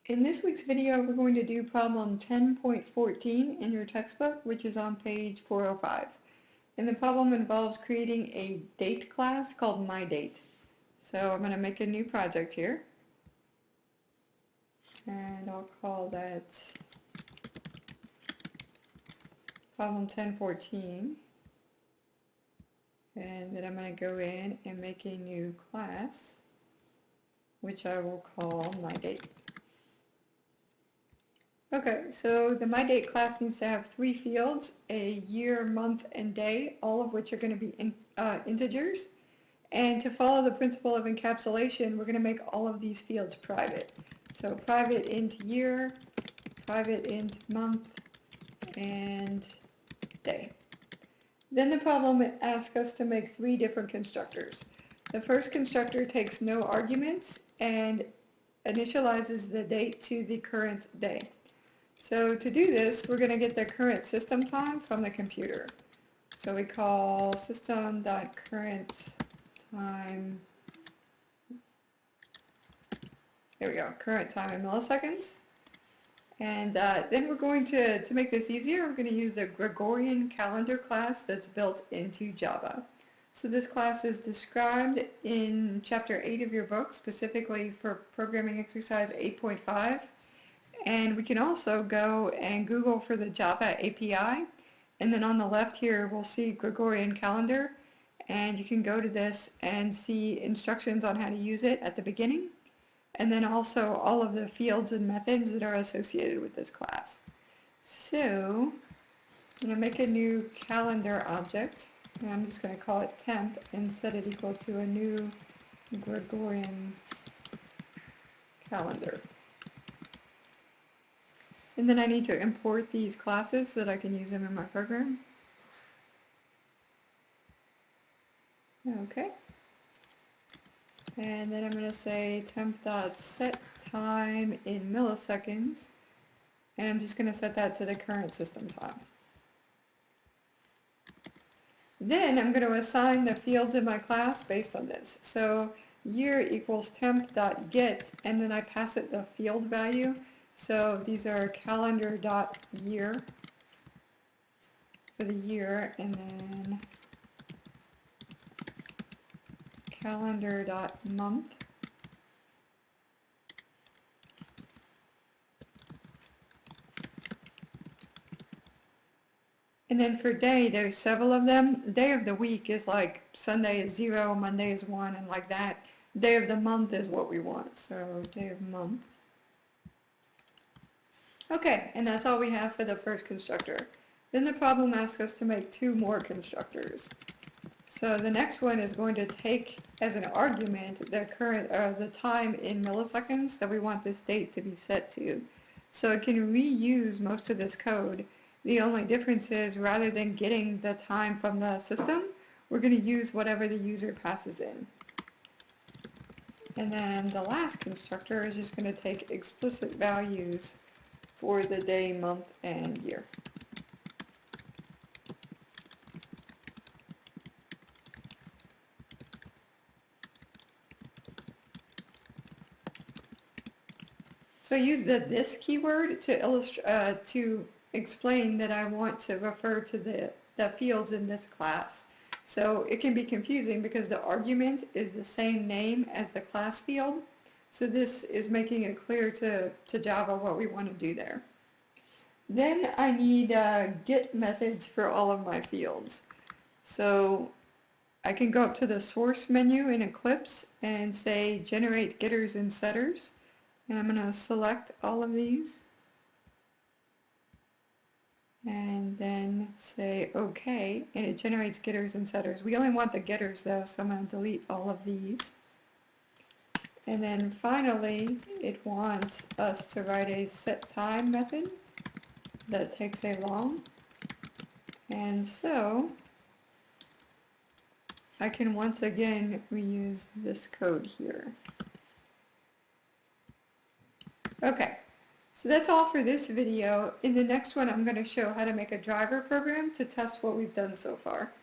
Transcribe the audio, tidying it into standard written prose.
In this week's video, we're going to do problem 10.14 in your textbook, which is on page 405. And the problem involves creating a date class called MyDate. So I'm going to make a new project here. And I'll call that problem 10.14. And then I'm going to go in and make a new class, which I will call MyDate. Okay, so the MyDate class needs to have 3 fields, a year, month, and day, all of which are going to be integers. And to follow the principle of encapsulation, we're going to make all of these fields private. So private int year, private int month, and day. Then the problem asks us to make 3 different constructors. The first constructor takes no arguments and initializes the date to the current day. So to do this, we're going to get the current system time from the computer. So we call system.currentTime, there we go, current time in milliseconds. And then we're going to make this easier, we're going to use the Gregorian calendar class that's built into Java. So this class is described in chapter 8 of your book, specifically for programming exercise 8.5. And we can also go and Google for the Java API. And then on the left here, we'll see Gregorian calendar. And you can go to this and see instructions on how to use it at the beginning. And then also all of the fields and methods that are associated with this class. So I'm going to make a new calendar object. And I'm just going to call it temp and set it equal to a new Gregorian calendar. And then I need to import these classes so that I can use them in my program. Okay. And then I'm going to say temp.setTime in milliseconds. And I'm just going to set that to the current system time. Then I'm going to assign the fields in my class based on this. So year equals temp.get, and then I pass it the field value. So these are calendar.year for the year, and then calendar.month. And then for day, there's several of them. Day of the week is like Sunday is 0, Monday is 1, and like that. Day of the month is what we want. So day of month. Okay, and that's all we have for the first constructor. Then the problem asks us to make 2 more constructors. So the next one is going to take as an argument the current the time in milliseconds that we want this date to be set to. So it can reuse most of this code. The only difference is rather than getting the time from the system, we're going to use whatever the user passes in. And then the last constructor is just going to take explicit values for the day, month, and year. So I use the this keyword to illustrate to explain that I want to refer to the fields in this class. So it can be confusing because the argument is the same name as the class field. So this is making it clear to Java what we want to do there. Then I need get methods for all of my fields. So I can go up to the source menu in Eclipse and say generate getters and setters. And I'm going to select all of these. And then say OK, and it generates getters and setters. We only want the getters though, so I'm going to delete all of these. And then finally, it wants us to write a setTime method that takes a long. And so I can once again reuse this code here. Okay, so that's all for this video. In the next one, I'm going to show how to make a driver program to test what we've done so far.